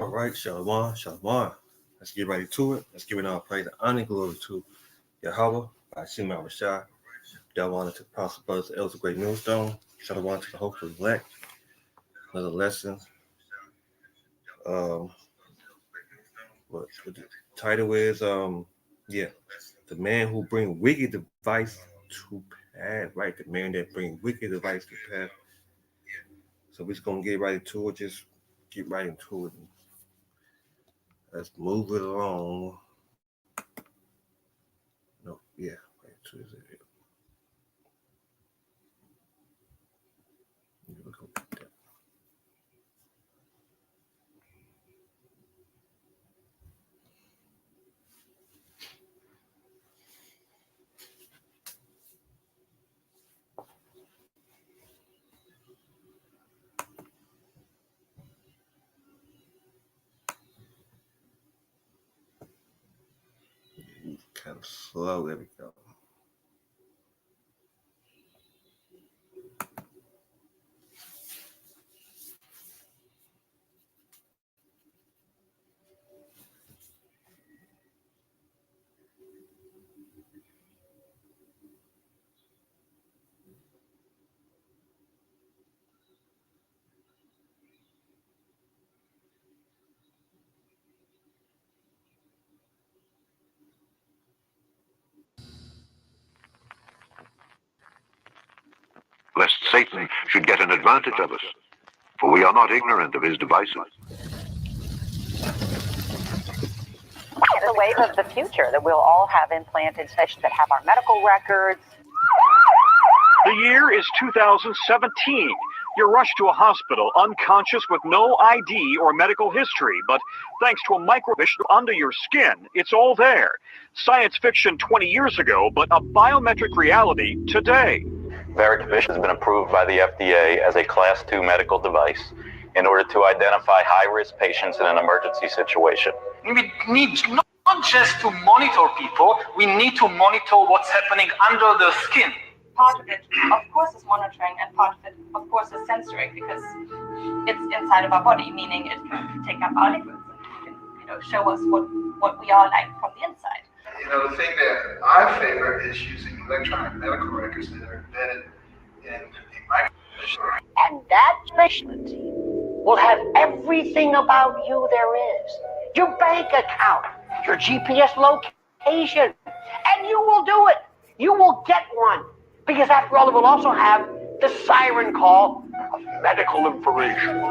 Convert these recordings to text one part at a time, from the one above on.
All right, Shalom, Shalom. Let's get right to it. Let's give it all praise and honor and glory to Yahweh, by Shema Rashah. Shalom to the Apostle Brothers, the Elders of Great Millstone. Shalom to the hopeful elect. Another lesson. What the title is, the man who bring wicked device to pass, right? The man that bring wicked device to pass. So we're just gonna get right into it. Just get right into it. Let's move it along. No, yeah, right to it. Kind of slow. There we go. Lest Satan should get an advantage of us, for we are not ignorant of his devices. The wave of the future that we'll all have implanted stations that have our medical records. The year is 2017. You're rushed to a hospital unconscious with no ID or medical history, but thanks to a microchip under your skin, it's all there. Science fiction 20 years ago, but a biometric reality today. Vericommission has been approved by the FDA as a Class 2 medical device in order to identify high-risk patients in an emergency situation. We need not just to monitor people, we need to monitor what's happening under the skin. Part of it, of course, is monitoring, and part of it, of course, is censoring, because it's inside of our body, meaning it can take up our liquids and can, show us what we are like from the inside. The thing that I favor is using electronic medical records that are embedded in a microchip. And that specialty will have everything about you there is. Your bank account, your GPS location, and you will do it. You will get one. Because after all, it will also have the siren call of medical information.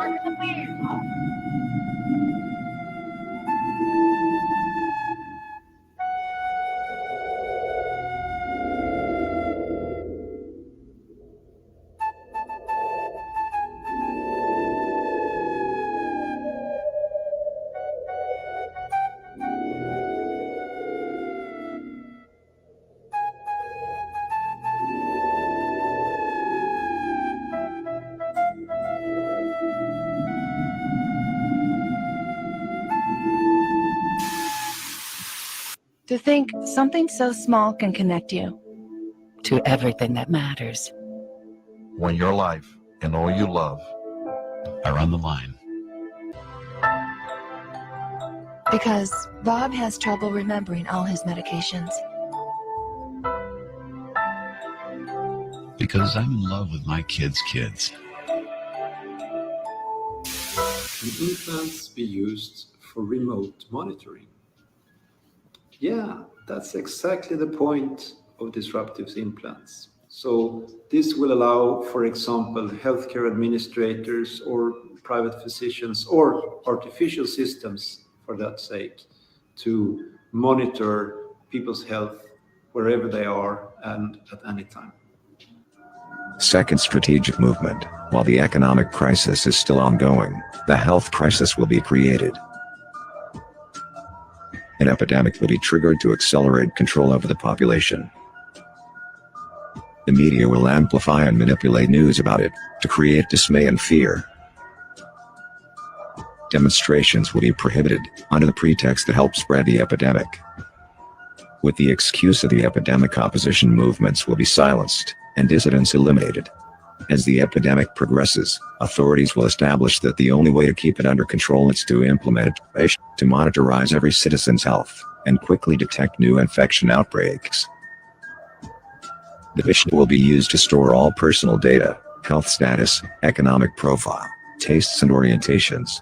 To think something so small can connect you to everything that matters. When your life and all you love are on the line. Because Bob has trouble remembering all his medications. Because I'm in love with my kids' kids. Can implants be used for remote monitoring? Yeah, that's exactly the point of disruptive implants. So this will allow, for example, healthcare administrators or private physicians or artificial systems, for that sake, to monitor people's health wherever they are and at any time. Second strategic movement. While the economic crisis is still ongoing, the health crisis will be created. An epidemic will be triggered to accelerate control over the population. The media will amplify and manipulate news about it to create dismay and fear. Demonstrations will be prohibited under the pretext to help spread the epidemic. With the excuse of the epidemic, opposition movements will be silenced and dissidents eliminated. As the epidemic progresses, authorities will establish that the only way to keep it under control is to implement it, to monitorize every citizen's health, and quickly detect new infection outbreaks. The vision will be used to store all personal data, health status, economic profile, tastes and orientations.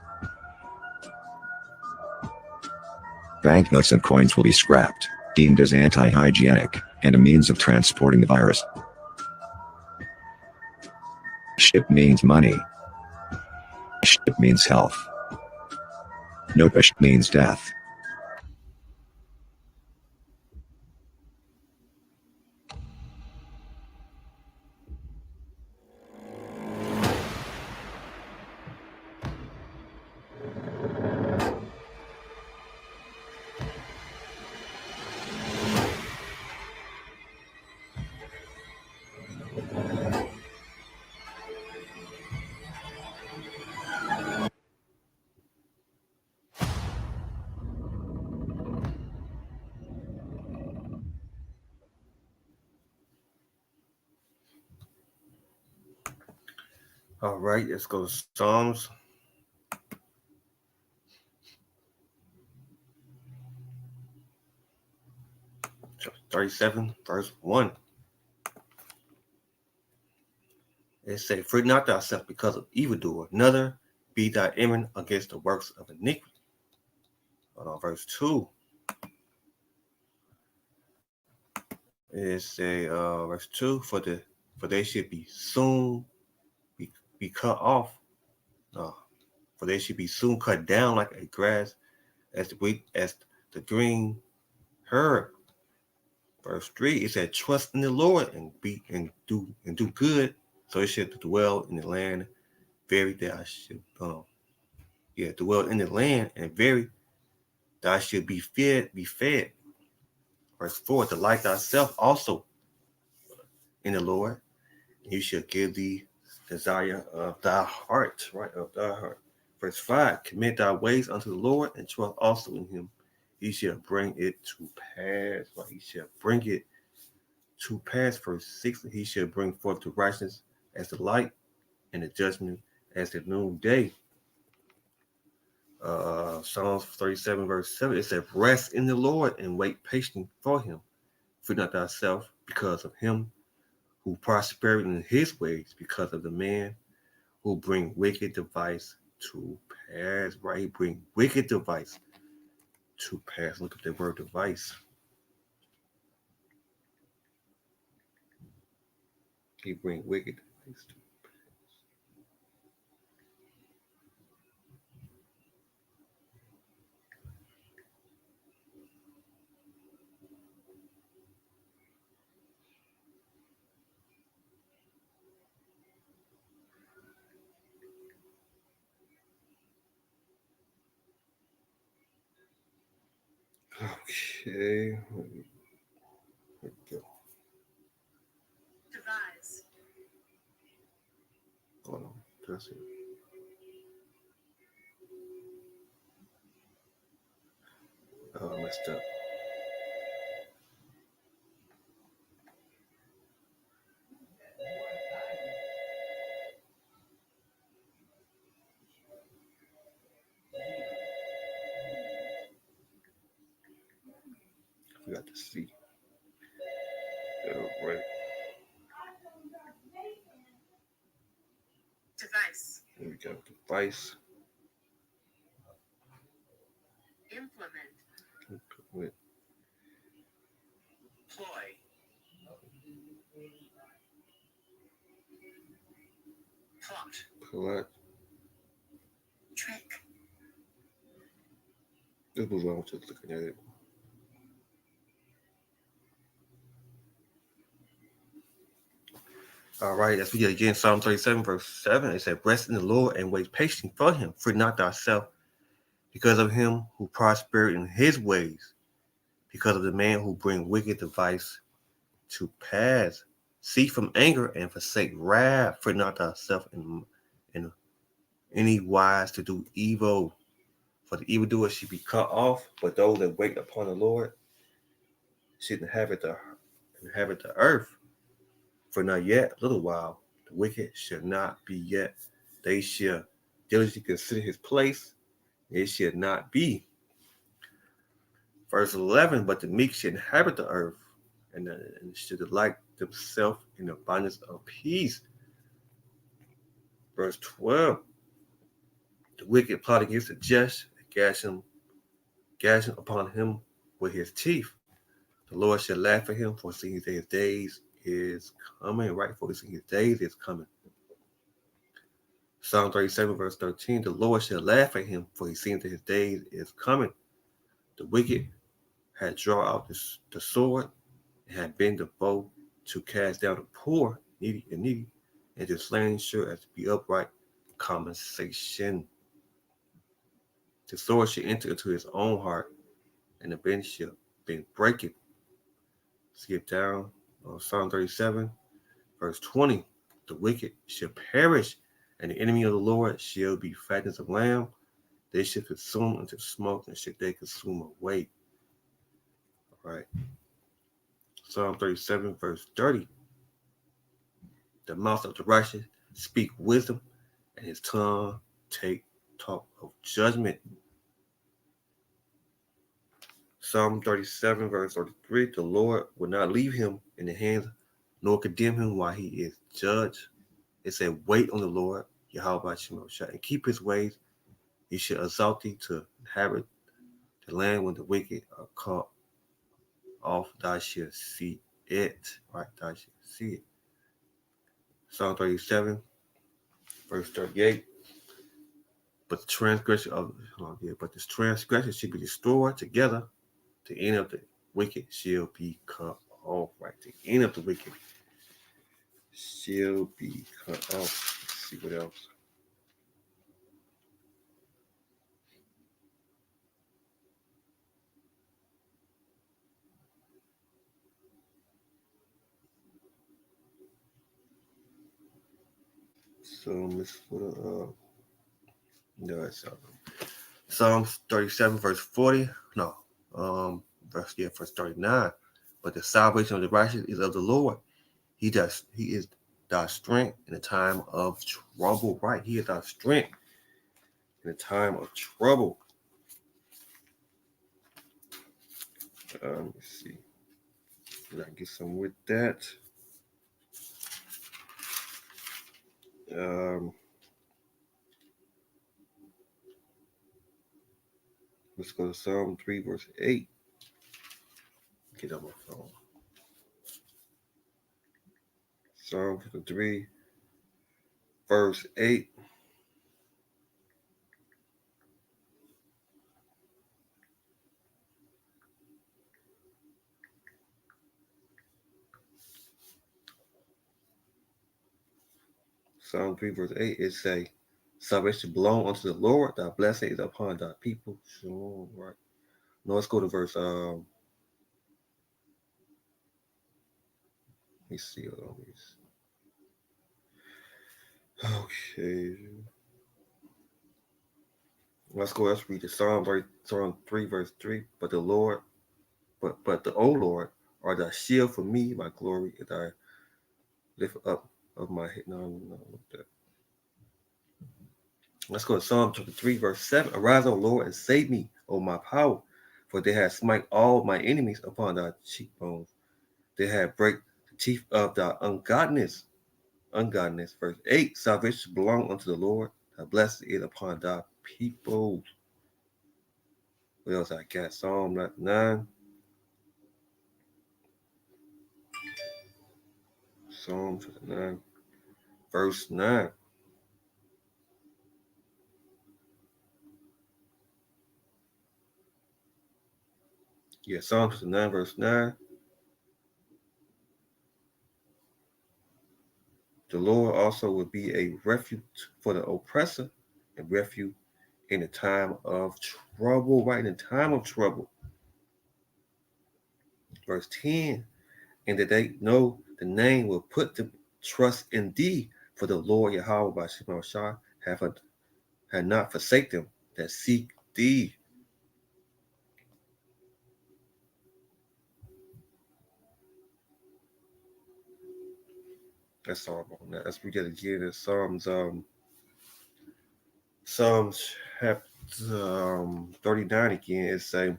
Banknotes and coins will be scrapped, deemed as anti-hygienic, and a means of transporting the virus. Ship means money. Ship means health. No ship means death. All right, let's go to Psalms. Chapter 37, verse 1. It says, "Fret not thyself because of evildoer, neither be thy enemy against the works of iniquity." Verse 2. It says, verse 2, for they should be soon be cut off. For they should be soon cut down like a grass as the green herb. Verse 3, it said, "Trust in the Lord and do good, so it should dwell in the land. Very thou should dwell in the land, and very thou should be fed. Verse 4, delight thyself also in the Lord, and you shall give thee desire of thy heart, right, of thy heart. Verse 5, commit thy ways unto the Lord, and trust also in him. He shall bring it to pass. Right? He shall bring it to pass. Verse 6, he shall bring forth the righteousness as the light, and the judgment as the noonday. Psalms 37, verse 7, it says, "Rest in the Lord and wait patiently for him. Fear not thyself because of him who prospered in his ways, because of the man who bring wicked device to pass." Right? He bring wicked device to pass. Look at the word device. He bring wicked device to Okay. Here we go. Devise. Hold on. That's it. Oh, I messed up. I forgot to see. Right. Device. Here we go. Device. Implement. With Ploy. Plot. collect. Trick. Let's move on to looking at it. All right, let's read it again. Psalm 37, verse 7. It said, "Rest in the Lord and wait patiently for him. Fear not thyself because of him who prospered in his ways, because of the man who bring wicked device to pass. Cease from anger and forsake wrath. Fear not thyself in any wise to do evil. For the evildoer should be cut off, but those that wait upon the Lord should inhabit the earth. For not yet a little while The wicked shall not be yet. They shall diligently consider his place. It shall not be. Verse 11, but the meek shall inhabit the earth, and should delight themselves in abundance of peace. Verse 12, the wicked plot against the just, gashing upon him with his teeth. The Lord shall laugh at him, for seeing that his days is coming. Right, for seeing his days is coming. Psalm 37, verse 13, the Lord shall laugh at him, for he seeing that his days is coming. The wicked had drawn out the sword, and had been the bow to cast down the poor, needy, and the slain sure as to be upright compensation. The sword shall enter into his own heart, and the bench shall break it. Skip down on Psalm 37, verse 20. The wicked shall perish, and the enemy of the Lord shall be fatness of lamb. They shall consume into smoke, and should they consume away. All right. Psalm 37, verse 30. The mouth of the righteous speak wisdom, and his tongue talk of judgment. Psalm 37, verse 33. The Lord will not leave him in the hands, nor condemn him while he is judged. It said, wait on the Lord, Yahweh Shemosha, and keep his ways. He shall exalt thee to inhabit the land when the wicked are caught off. Thou shalt see it. Right, thou shalt see it. Psalm 37, verse 38. But the transgression should be destroyed together. The end of the wicked shall be cut off. Right, the end of the wicked shall be cut off. Let's see what else. So it's Psalms 37, verse 40. No, verse 39. But the salvation of the righteous is of the Lord. He is thy strength in the time of trouble. Right, he is thy strength in the time of trouble. Let's see. Did I get some with that? Let's go to Psalm 3, verse 8. Get on my phone. Psalm 3, verse 8. Psalm 3, verse 8, it say, salvation belong unto the Lord, thy blessing is upon thy people. Sure, right. Now let's go to verse, let me see. Okay. Let's read the Psalm 3, verse 3. But the Lord, but the O Lord, are thy shield for me, my glory, and thy lift up of my head. No, that. Let's go to Psalm 3, verse 7. Arise, O Lord, and save me, O my power, for they have smite all my enemies upon thy cheekbones. They have break the teeth of thy ungodliness. Verse 8. Salvation belong unto the Lord. Thy blessing is upon thy people. What else I got? Psalm 9. Psalm 9, verse 9. Yeah, Psalm 9, verse 9. The Lord also will be a refuge for the oppressor and refuge in the time of trouble. Right, in the time of trouble. Verse 10. And that they know the name will put the trust in thee, for the Lord Yahweh by Shema Shah had not forsake them that seek thee. That's all on that. Let's read that again. It's Psalms chapter 39 again. It say,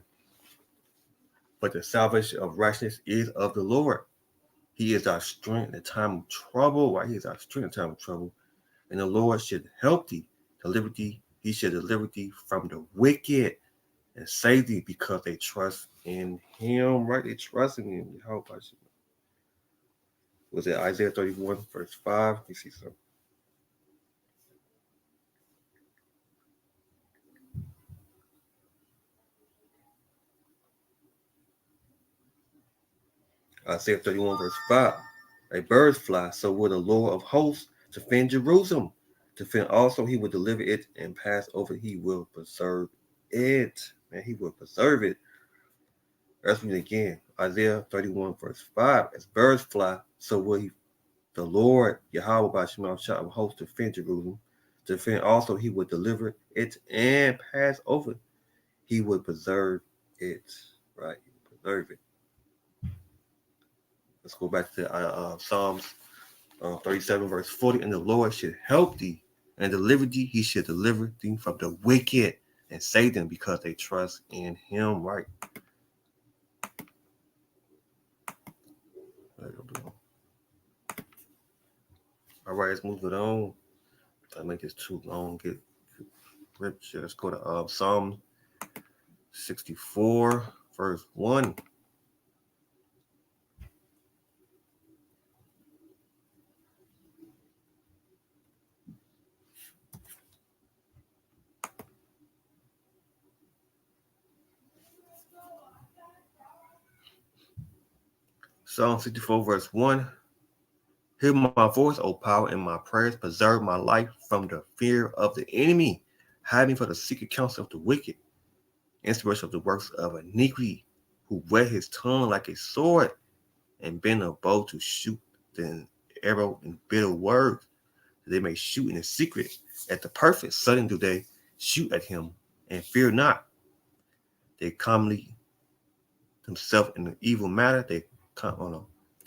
but the salvation of righteousness is of the Lord. He is our strength in the time of trouble. Right? He is our strength in the time of trouble. And the Lord should help thee, deliver thee. He should deliver thee from the wicked and save thee because they trust in him. Right? They trust in him. How about you? Was it Isaiah 31, verse 5? You see something? Isaiah 31, verse 5. A bird fly, so will the Lord of hosts defend Jerusalem. Defend also, he will deliver it and pass over. He will preserve it. Man, he will preserve it. Let's read it again. Isaiah 31, verse 5. As birds fly, so will the Lord, Yahweh by Shema of hosts defend Jerusalem. Defend also, he will deliver it and pass over. He will preserve it. Right? Preserve it. Let's go back to Psalms 37, verse 40. And the Lord should help thee and deliver thee. He should deliver thee from the wicked and save them because they trust in him. Right? All right, let's move it on. I make this too long. Get ripped. Let's go to Psalm 64, verse 1. Psalm 64, verse 1. Hear my voice, O power, and my prayers. Preserve my life from the fear of the enemy. Hide me from the secret counsel of the wicked. Inspiration of the works of iniquity, who whet his tongue like a sword and bend a bow to shoot the arrow in bitter words. They may shoot in the secret at the perfect. Suddenly do they shoot at him and fear not. They commonly themselves in an evil matter. They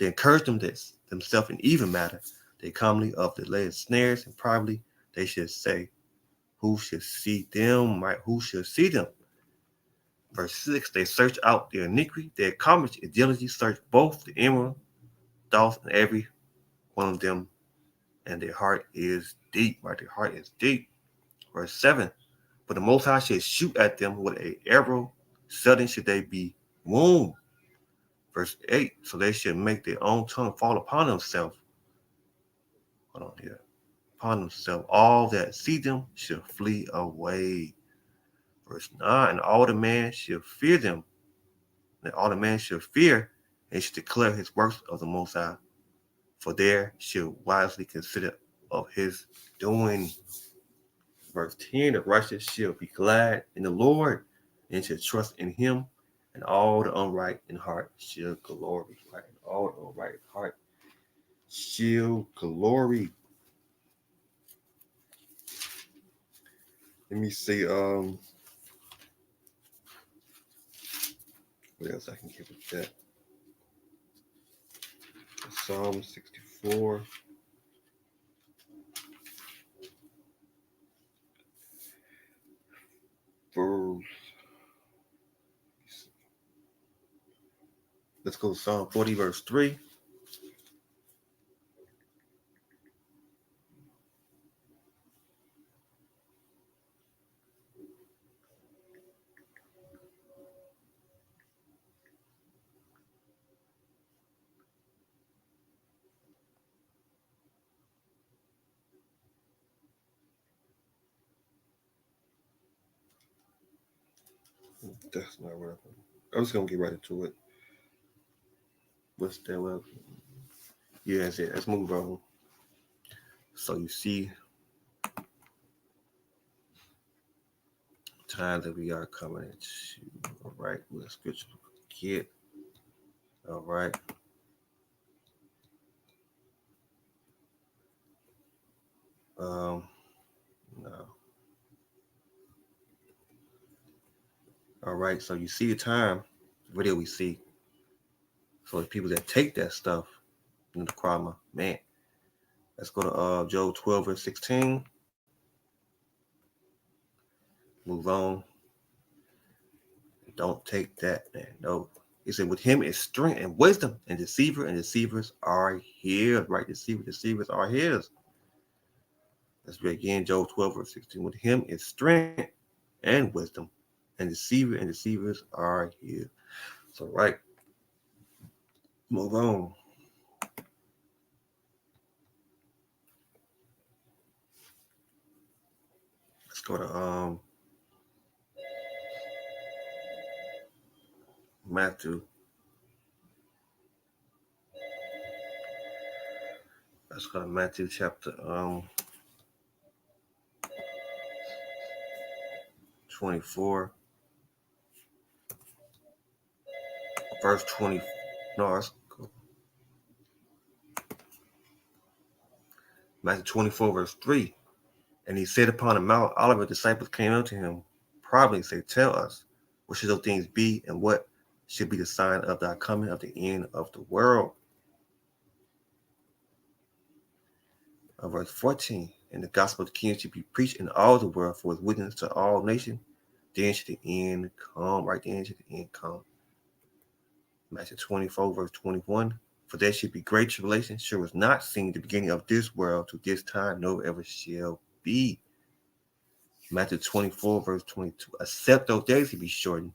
encourage themselves in evil matter. They commonly of the laid snares, and privately they should say, who should see them? Right? Who should see them? Verse 6, they search out their iniquity, they accomplish it diligently, search both the inward thoughts and every one of them, and their heart is deep. Right? Their heart is deep. Verse 7, but the Most High should shoot at them with an arrow, sudden should they be wounded. Verse 8, so they should make their own tongue fall upon themselves. Hold on here. Upon themselves, all that see them shall flee away. Verse 9, and all the man shall fear them. And all the man shall fear, and shall declare his works of the Most High. For there shall wisely consider of his doing. Verse 10, the righteous shall be glad in the Lord, and shall trust in him, and all the upright in heart shall glory. Right? All the upright in heart shall glory. Let me see. What else I can give with that? Psalm 64. Let's go to Psalm 40, verse 3. That's not right. I'm just gonna get right into it. What's that? Well, yeah, that's it. Let's move on. So you see, time that we are coming into. All right, what scripture get? All right. No. All right. So you see the time. What do we see? So the people that take that stuff in the karma, man, Let's go to Job 12, verse 16. Move on. Don't take that, man. No. He said, with him is strength and wisdom, and deceivers are his. Right? Deceivers are his. Let's read again, Job 12, verse 16. With him is strength and wisdom, and deceivers are his. So, right. Move on. Let's go to Matthew. Let's go to Matthew chapter 24. Verse 20. No, let's go. Matthew 24, verse 3. And he said upon the Mount Olivet, disciples came unto him, probably say, tell us, what should those things be, and what should be the sign of thy coming of the end of the world? Verse 14. And the gospel of the kingdom should be preached in all the world for his witness to all nations. Then should the end come. Right then should the end come. Matthew 24, verse 21. For there should be great tribulation, sure was not seen the beginning of this world to this time, no ever shall be. Matthew 24, verse 22. Except those days should be shortened,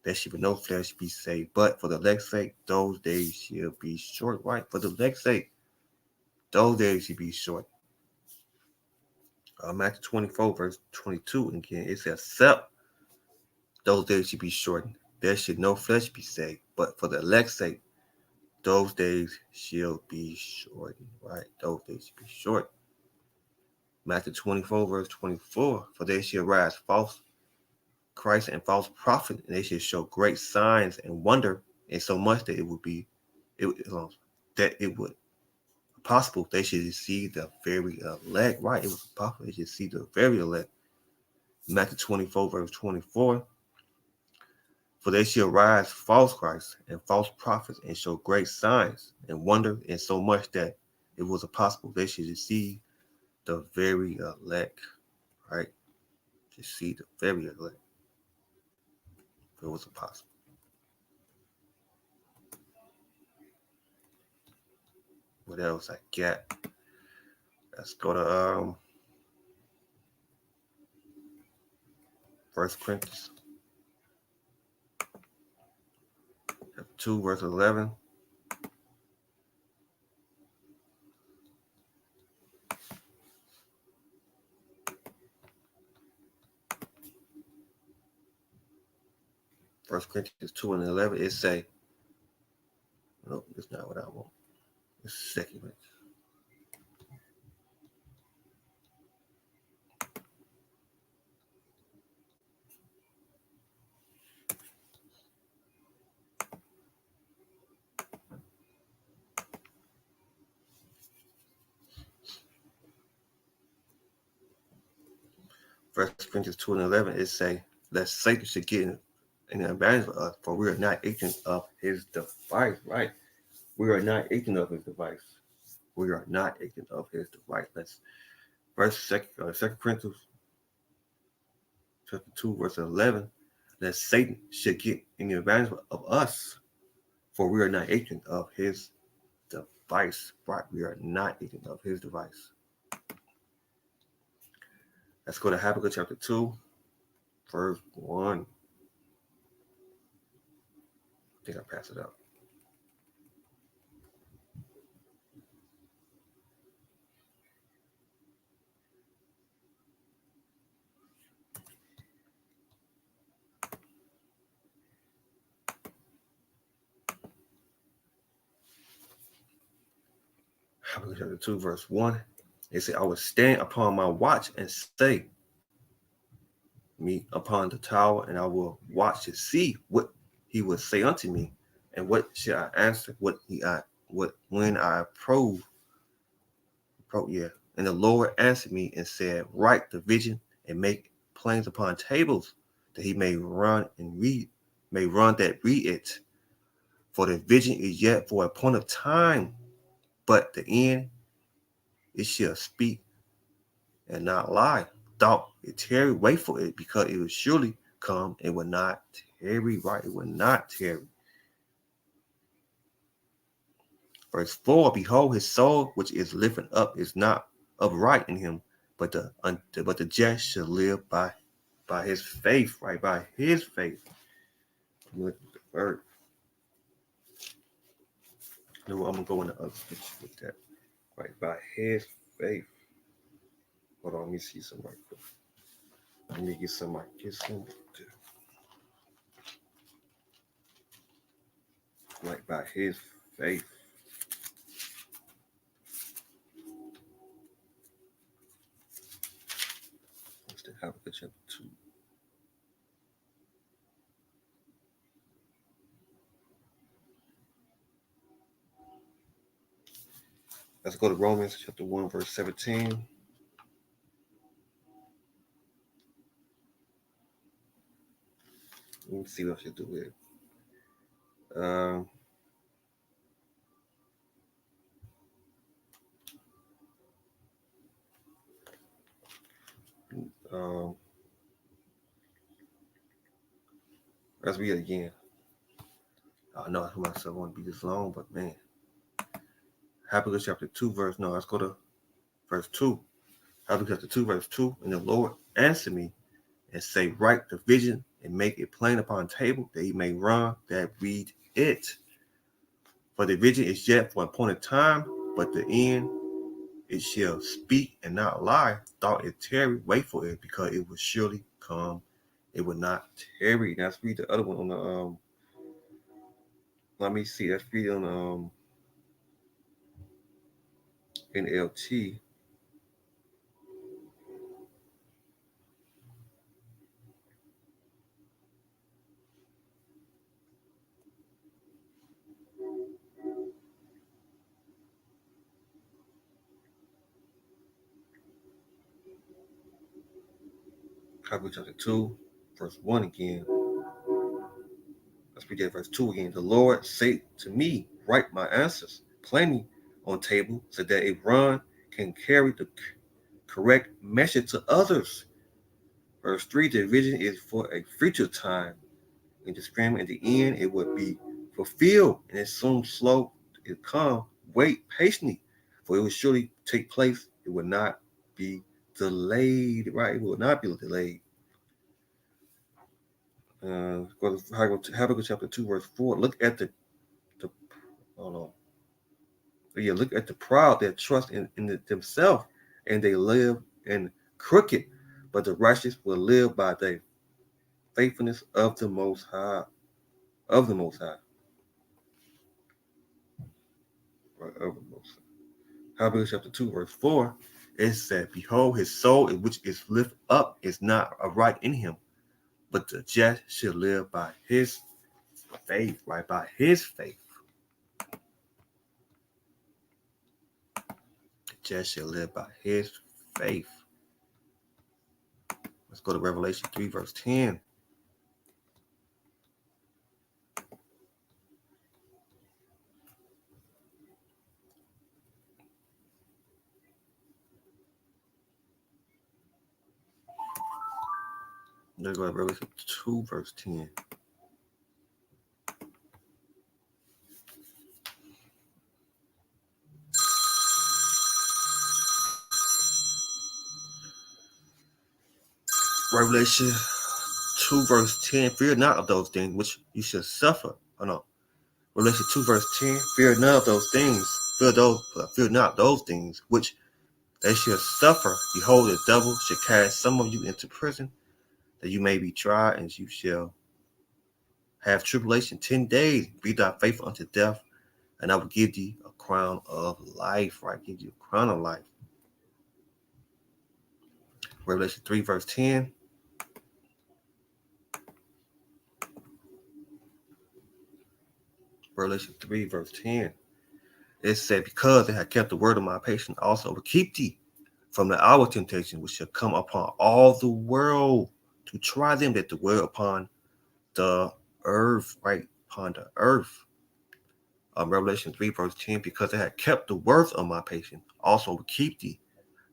there should be no flesh be saved. But for the elect's sake, those days shall be short. Right? For the elect's sake, those days should be short. Matthew 24, verse 22. And again, it says, except those days should be shortened, there should no flesh be saved. But for the elect's sake, those days shall be shortened. Right? Those days should be short. Matthew 24, verse 24. For they shall rise false Christ and false prophet, and they shall show great signs and wonder, and so much that it would possible they should see the very elect. Right? It was possible they should see the very elect. Matthew 24, verse 24. For they shall rise false Christ and false prophets, and show great signs and wonder, and so much that it was possible they should see the very elect. Right? To see the very elect. If it was possible. What else I got? Let's go to 1 Corinthians 2, verse 11. First Corinthians 2 and 11, it say, no, it's not what I want. It's 2 Corinthians. First Corinthians 2 and 11, it say, that Satan should get an advantage of us, for we are not ignorant of his device. Right? We are not ignorant of his device. We are not ignorant of his device. Let's Second Corinthians chapter 2, verse 11, that Satan should get an advantage of us, for we are not ignorant of his device. Right? We are not ignorant of his device. Let's go to Habakkuk chapter 2, verse 1. I think I passed it up. Habakkuk chapter 2, verse 1. It said, I will stand upon my watch and say, me upon the tower, and I will watch to see what he will say unto me, and what shall I answer, when I probe. And the Lord answered me and said, write the vision and make plans upon tables, that he may run that read it. For the vision is yet for a point of time, but the end it shall speak and not lie. Thought it tarry, wait for it, because it will surely come. It will not tarry, right? It will not tarry. Verse 4, behold, his soul which is lifted up is not upright in him, but the just shall live by his faith, right? By his faith. Look at the verse. No, I'm gonna go in the other scripture with that. Right, by his faith. Hold on, let me see some right quick. Let me get some. Right, by his faith. What's the Habakkuk chapter 2? Let's go to Romans chapter 1, verse 17. Let me see what I should do here. Let's read it again. I know myself won't be this long, but man. Habakkuk chapter 2, verse, no, let's go to verse 2. Habakkuk chapter 2, verse 2. And the Lord answered me and say, write the vision and make it plain upon table, that he may run that read it. For the vision is yet for an appointed time, but the end it shall speak and not lie. Thought it tarry, wait for it, because it will surely come. It will not tarry. Now let's read the other one on the let me see. Let's read on NLT. Habakkuk chapter 2, verse 1 again. Let's read that verse 2 again. The Lord said to me, write my answers plainly on table, so that a run can carry the correct message to others. Verse 3, the vision is for a future time. In the scream at the end, it would be fulfilled, and it soon slow it come. Wait patiently, for it will surely take place. It will not be delayed, right? It will not be delayed. Go to Habakkuk chapter 2, verse 4. Look at the hold on. Yeah, look at the proud that trust in themselves, and they live in crooked, but the righteous will live by the faithfulness of the Most High. Of the Most High. Right, of the Most High. Habakkuk chapter 2, verse 4. It said, behold, his soul which is lifted up is not upright in him, but the just shall live by his faith, right? By his faith. The just shall live by his faith. Let's go to Revelation 3, verse 10. Let's go to Revelation 2, verse 10. Revelation 2, verse 10. Fear not of those things which you shall suffer. Oh no. Revelation 2, verse 10. Fear not of those things. Fear not those things which they shall suffer. Behold, the devil shall cast some of you into prison, that you may be tried, and you shall have tribulation 10 days. Be thou faithful unto death, and I will give thee a crown of life. Right? Give you a crown of life. Revelation 3, verse 10. Revelation 3, verse 10. It said, because they have kept the word of my patience, also will keep thee from the hour of temptation, which shall come upon all the world to try them that dwell upon the earth, right? Upon the earth. Revelation 3 verse 10, because they had kept the words of my patience, also will keep thee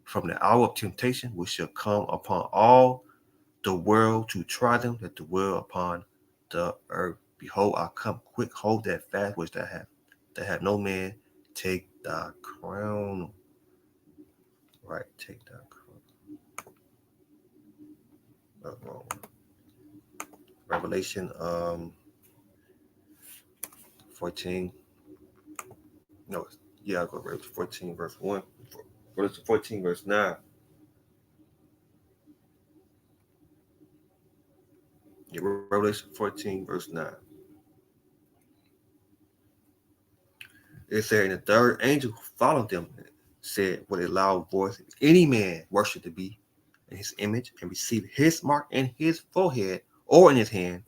from the hour of temptation, which shall come upon all the world to try them that dwell upon the earth. Behold, I come quick, hold that fast which thou hast, that have no man take thy crown. Right, take thy crown. Wrong. Revelation 14. No, yeah, I'll go Revelation 14 verse 1. Revelation 14 verse 9. Yeah, Revelation 14 verse 9. It said, and the third angel followed them, said with a loud voice, if any man worship to be in his image and receive his mark in his forehead or in his hand,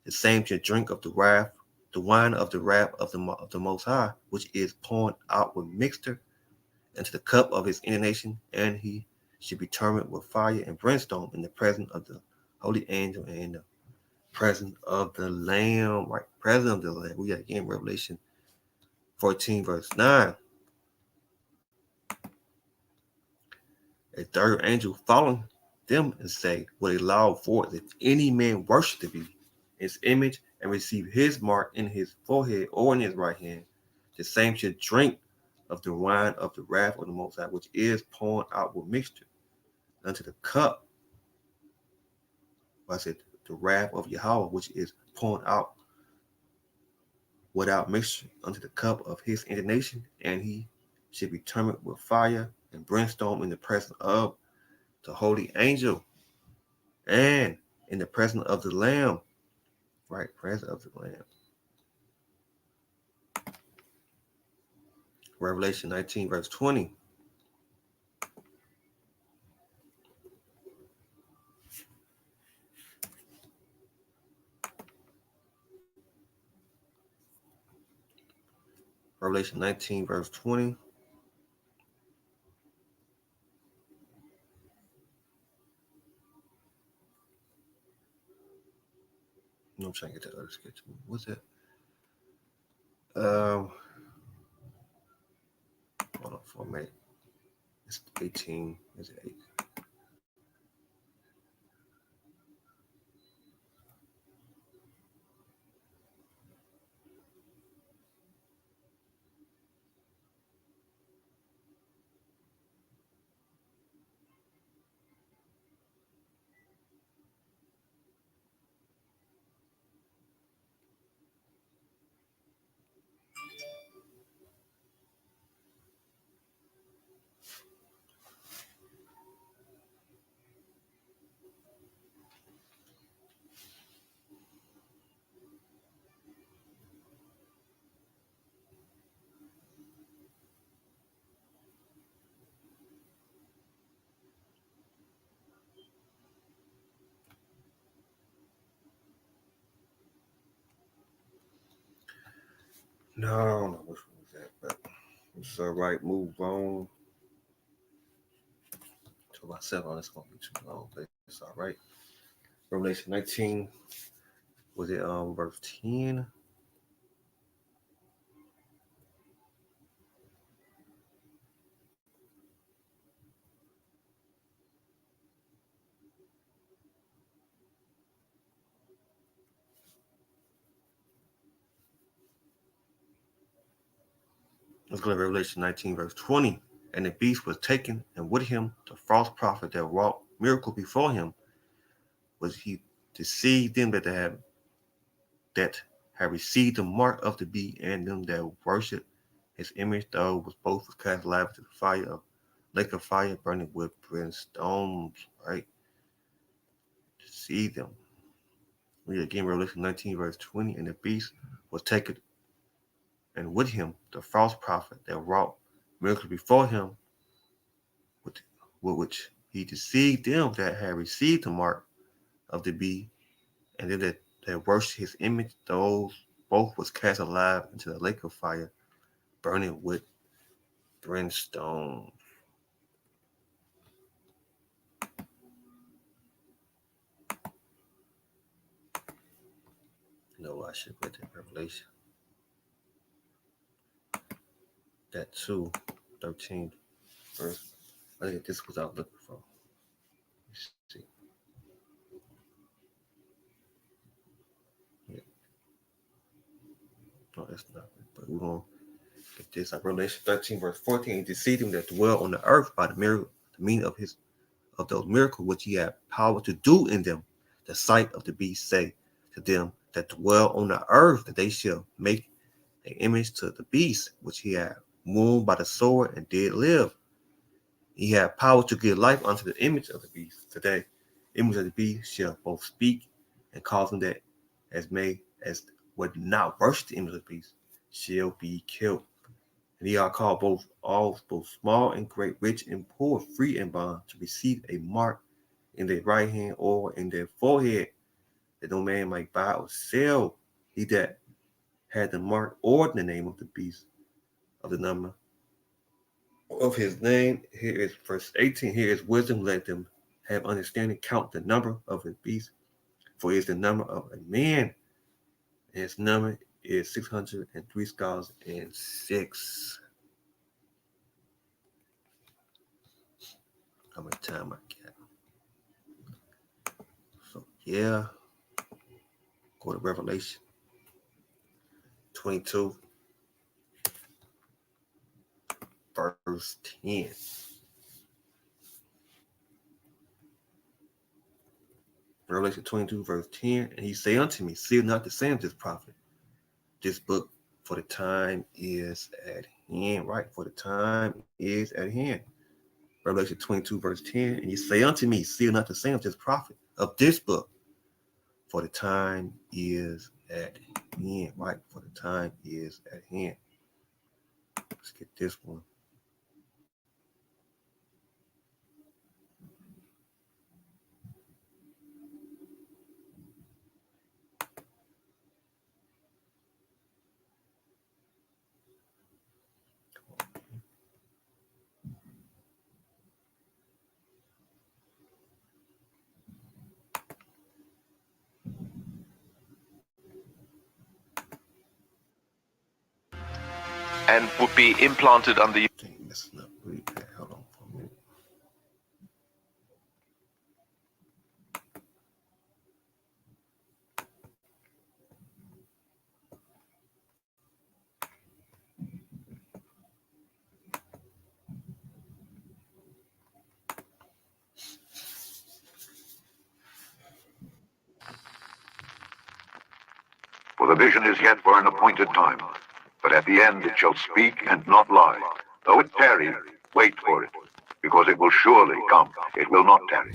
the same shall drink of the wine of the wrath of the Most High, which is poured out with mixture into the cup of his indignation, and he should be tormented with fire and brimstone in the presence of the holy angel and in the presence of the Lamb. Right, presence of the Lamb. We got again Revelation 14 verse 9. A third angel following them and say with a loud voice, if any man worship to be his image and receive his mark in his forehead or in his right hand, the same should drink of the wine of the wrath of the Most High, which is poured out with mixture unto the cup. I said the wrath of Yahweh, which is poured out without mixture unto the cup of his indignation, and he should be tormented with fire and brimstone in the presence of the holy angel and in the presence of the Lamb. Right, presence of the Lamb. Revelation 19 verse 20. Revelation 19 verse 20. I'm trying to get the other sketch. What's that? Hold on for a minute. It's 18. Is it 8? No, I don't know which one was that, but it's all right. Move on to about 7. It's gonna be too long, but it's all right. Revelation 19 was it verse 10? Let's go to Revelation 19 verse 20. And the beast was taken, and with him the false prophet that wrought miracle before him, was he deceived them that have received the mark of the beast, and them that worship his image, though was both was cast alive to the fire of lake of fire burning with brimstones. Right, deceive them. Read again Revelation 19 verse 20. And the beast was taken, and with him the false prophet that wrought miracles before him, with which he deceived them that had received the mark of the beast, and them that worship his image, those both was cast alive into the lake of fire burning with brimstone. No, I should read that Revelation. that too. 13 verse. I think this was I was looking for. Let's see. Yeah. No, that's not it. But we're gonna get this. Like Revelation 13, verse 14, to see them that dwell on the earth by the miracle, the meaning of those miracles which he had power to do in them. The sight of the beast say to them that dwell on the earth that they shall make an image to the beast which he had wounded by the sword and did live. He had power to give life unto the image of the beast. Today, image of the beast shall both speak and cause them that as would not worship the image of the beast shall be killed. And ye are called both small and great, rich and poor, free and bond, to receive a mark in their right hand or in their forehead, that no man might buy or sell. He that had the mark or the name of the beast of the number of his name. Here is verse 18. Here is wisdom. Let them have understanding. Count the number of the beast, for it is the number of a man, and his number is 603 scholars and 6. How much time I got? So yeah, go to Revelation 22, verse 10. Revelation 22, verse 10. And he say unto me, seal not the saying of this prophet, this book, for the time is at hand. Right, for the time is at hand. Revelation 22, verse 10. And he say unto me, seal not the saying of this prophet, of this book, for the time is at hand. Right, for the time is at hand. Let's get this one. And would be implanted under you. Hold on for a minute. For the vision is yet for an appointed time, but at the end it shall speak and not lie. Though it tarry, wait for it, because it will surely come. It will not tarry.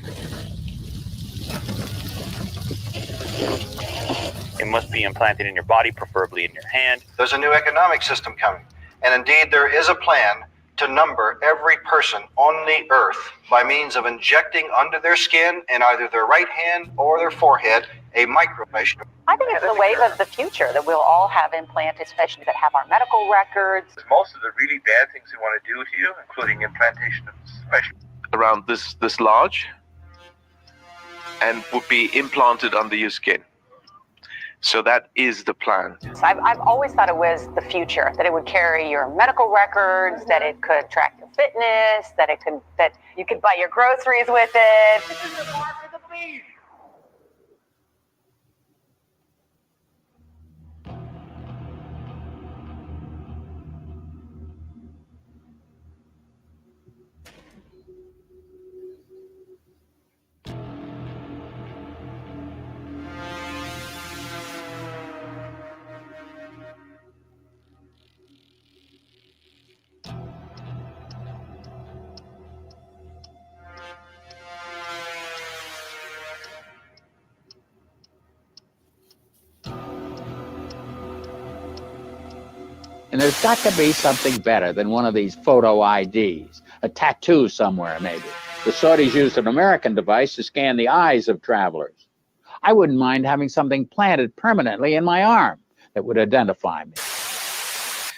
It must be implanted in your body, preferably in your hand. There's a new economic system coming, and indeed there is a plan to number every person on the earth by means of injecting under their skin, in either their right hand or their forehead, a microchip. I think it's the wave of the future that we'll all have implanted, especially that have our medical records. Most of the really bad things they want to do to you, including implantation of special Around this large, and would be implanted under your skin. So that is the plan. So I've always thought it was the future, that it would carry your medical records, that it could track your fitness, that you could buy your groceries with it. This is the mark of the beast. And there's got to be something better than one of these photo IDs, a tattoo somewhere maybe. The Saudis used an American device to scan the eyes of travelers. I wouldn't mind having something planted permanently in my arm that would identify me.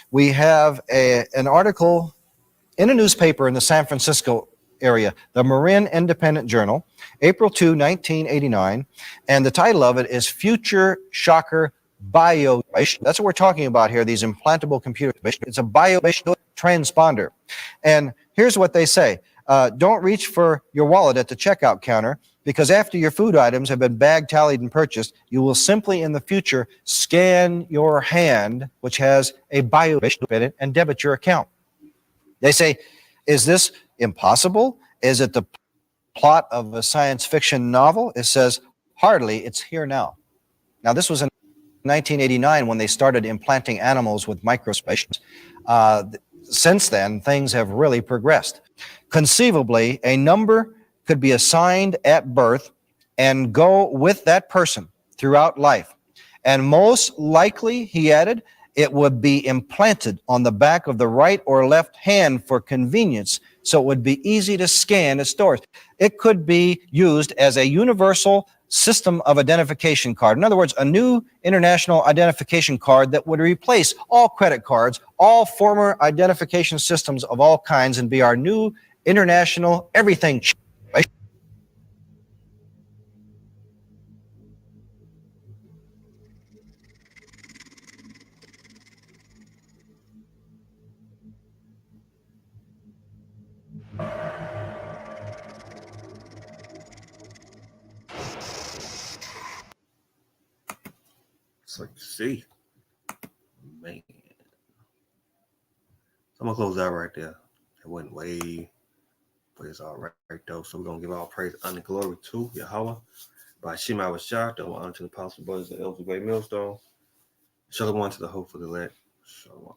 We have an article in a newspaper in the San Francisco area, the Marin Independent Journal, April 2, 1989, and the title of it is Future Shocker Bio. That's what we're talking about here, these implantable computers. It's a bio transponder. And here's what they say. Don't reach for your wallet at the checkout counter, because after your food items have been bag tallied and purchased, you will simply in the future scan your hand, which has a biochip in it, and debit your account. They say, is this impossible? Is it the plot of a science fiction novel? It says, hardly, it's here now. Now, this was in 1989 when they started implanting animals with microchips. Since then, things have really progressed. Conceivably, a number could be assigned at birth and go with that person throughout life. And most likely, he added, it would be implanted on the back of the right or left hand for convenience, so it would be easy to scan at stores. It could be used as a universal system of identification card. In other words, a new international identification card that would replace all credit cards, all former identification systems of all kinds, and be our new international everything. So you see, man. So I'm gonna close out right there. It went way, but it's all right though. So we're gonna give all praise and glory to Yahweh. By Shema was shot, double honor to the apostle brothers and elders of Great Millstone. Shalom to the hope for the elect. Shalom.